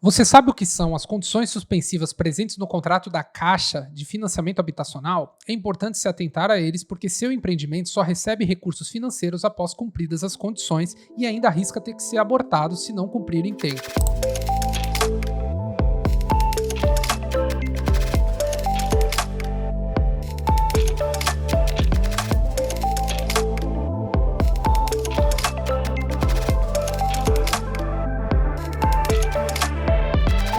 Você sabe o que são as condições suspensivas presentes no contrato da Caixa de Financiamento Habitacional? É importante se atentar a eles porque seu empreendimento só recebe recursos financeiros após cumpridas as condições e ainda arrisca ter que ser abortado se não cumprir em tempo.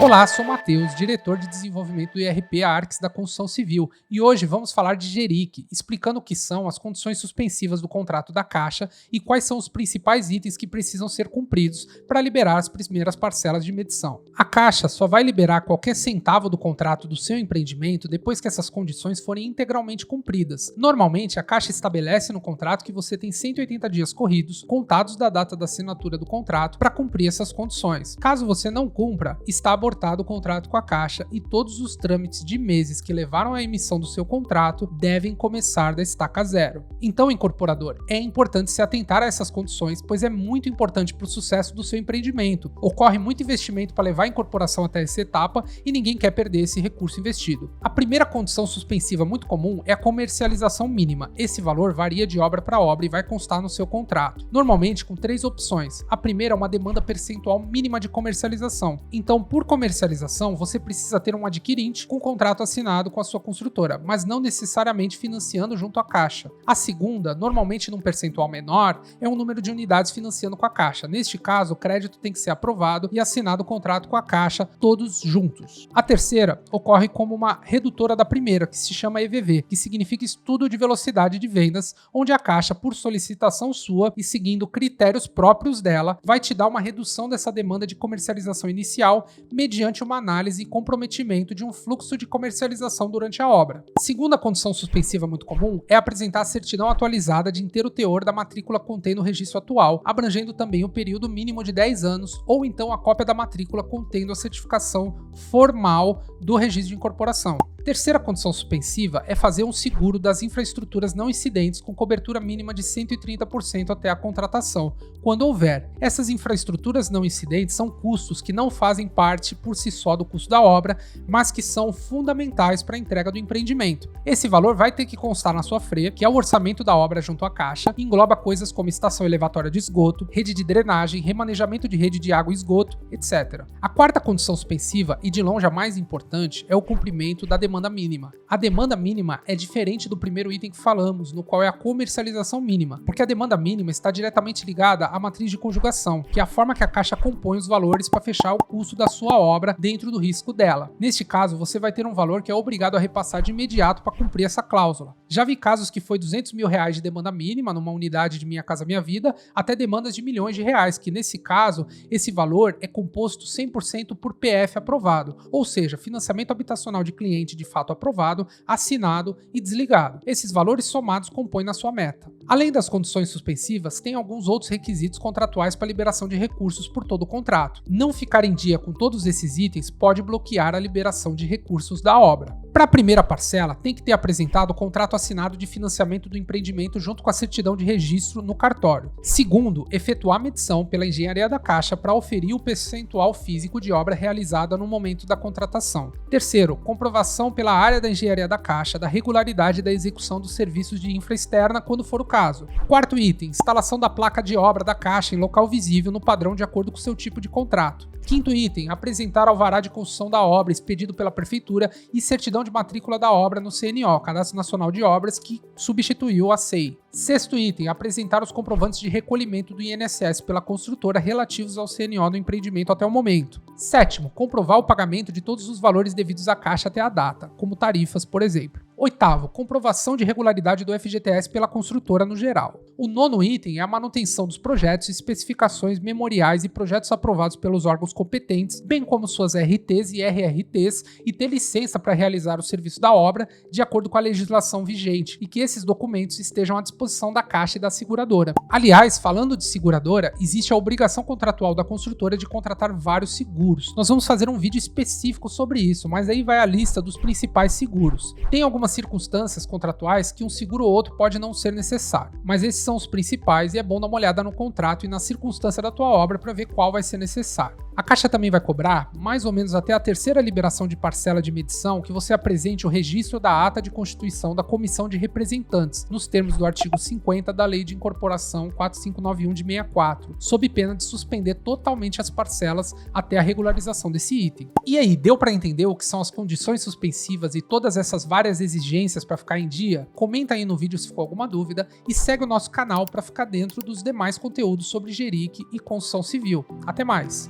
Olá, sou Matheus, diretor de desenvolvimento do ERP Arx da Construção Civil, e hoje vamos falar de GERIC, explicando o que são as condições suspensivas do contrato da Caixa e quais são os principais itens que precisam ser cumpridos para liberar as primeiras parcelas de medição. A Caixa só vai liberar qualquer centavo do contrato do seu empreendimento depois que essas condições forem integralmente cumpridas. Normalmente, a Caixa estabelece no contrato que você tem 180 dias corridos, contados da data da assinatura do contrato, para cumprir essas condições. Caso você não cumpra, está abortado o contrato com a Caixa e todos os trâmites de meses que levaram à emissão do seu contrato devem começar da estaca zero. Então, incorporador, é importante se atentar a essas condições, pois é muito importante para o sucesso do seu empreendimento. Ocorre muito investimento para levar a incorporação até essa etapa e ninguém quer perder esse recurso investido. A primeira condição suspensiva muito comum é a comercialização mínima. Esse valor varia de obra para obra e vai constar no seu contrato, normalmente com 3 opções. A primeira é uma demanda percentual mínima de comercialização. Então, por comercialização, você precisa ter um adquirente com contrato assinado com a sua construtora, mas não necessariamente financiando junto à Caixa. A segunda, normalmente num percentual menor, é um número de unidades financiando com a Caixa. Neste caso, o crédito tem que ser aprovado e assinado o contrato com a Caixa, todos juntos. A terceira ocorre como uma redutora da primeira, que se chama EVV, que significa Estudo de Velocidade de Vendas, onde a Caixa, por solicitação sua e seguindo critérios próprios dela, vai te dar uma redução dessa demanda de comercialização inicial mediante uma análise e comprometimento de um fluxo de comercialização durante a obra. Segunda condição suspensiva muito comum é apresentar a certidão atualizada de inteiro teor da matrícula contendo o registro atual, abrangendo também o período mínimo de 10 anos, ou então a cópia da matrícula contendo a certificação formal do registro de incorporação. Terceira condição suspensiva é fazer um seguro das infraestruturas não incidentes com cobertura mínima de 130% até a contratação, quando houver. Essas infraestruturas não incidentes são custos que não fazem parte por si só do custo da obra, mas que são fundamentais para a entrega do empreendimento. Esse valor vai ter que constar na sua FRE, que é o orçamento da obra junto à Caixa, e engloba coisas como estação elevatória de esgoto, rede de drenagem, remanejamento de rede de água e esgoto, etc. A quarta condição suspensiva, e de longe a mais importante, é o cumprimento da demanda mínima. A demanda mínima é diferente do primeiro item que falamos, no qual é a comercialização mínima, porque a demanda mínima está diretamente ligada à matriz de conjugação, que é a forma que a Caixa compõe os valores para fechar o custo da sua obra dentro do risco dela. Neste caso, você vai ter um valor que é obrigado a repassar de imediato para cumprir essa cláusula. Já vi casos que foi R$200 mil de demanda mínima numa unidade de Minha Casa Minha Vida, até demandas de milhões de reais, que nesse caso, esse valor é composto 100% por PF aprovado, ou seja, financiamento habitacional de cliente de fato aprovado, assinado e desligado. Esses valores somados compõem na sua meta. Além das condições suspensivas, tem alguns outros requisitos contratuais para liberação de recursos por todo o contrato. Não ficar em dia com todos esses itens pode bloquear a liberação de recursos da obra. Para a primeira parcela, tem que ter apresentado o contrato assinado de financiamento do empreendimento junto com a certidão de registro no cartório. Segundo, efetuar a medição pela engenharia da Caixa para oferir o percentual físico de obra realizada no momento da contratação. Terceiro, comprovação pela área da engenharia da Caixa da regularidade da execução dos serviços de infra externa quando for o caso. Quarto item, instalação da placa de obra da Caixa em local visível no padrão de acordo com o seu tipo de contrato. Quinto item, apresentar alvará de construção da obra expedido pela Prefeitura e certidão de matrícula da obra no CNO, Cadastro Nacional de Obras, que substituiu a SEI. Sexto item, apresentar os comprovantes de recolhimento do INSS pela construtora relativos ao CNO do empreendimento até o momento. Sétimo, comprovar o pagamento de todos os valores devidos à Caixa até a data, como tarifas, por exemplo. Oitavo, comprovação de regularidade do FGTS pela construtora no geral. O nono item é a manutenção dos projetos, especificações, memoriais e projetos aprovados pelos órgãos competentes, bem como suas RTs e RRTs, e ter licença para realizar o serviço da obra de acordo com a legislação vigente, e que esses documentos estejam à disposição da Caixa e da seguradora. Aliás, falando de seguradora, existe a obrigação contratual da construtora de contratar vários seguros. Nós vamos fazer um vídeo específico sobre isso, mas aí vai a lista dos principais seguros. Tem algumas circunstâncias contratuais que um seguro ou outro pode não ser necessário, mas esses são os principais e é bom dar uma olhada no contrato e na circunstância da tua obra para ver qual vai ser necessário. A Caixa também vai cobrar, mais ou menos até a terceira liberação de parcela de medição, que você apresente o registro da ata de constituição da Comissão de Representantes, nos termos do artigo 50 da Lei de Incorporação 4591 de 64, sob pena de suspender totalmente as parcelas até a regularização desse item. E aí, deu para entender o que são as condições suspensivas e todas essas várias exigências para ficar em dia? Comenta aí no vídeo se ficou alguma dúvida e segue o nosso canal para ficar dentro dos demais conteúdos sobre GERIC e construção civil. Até mais!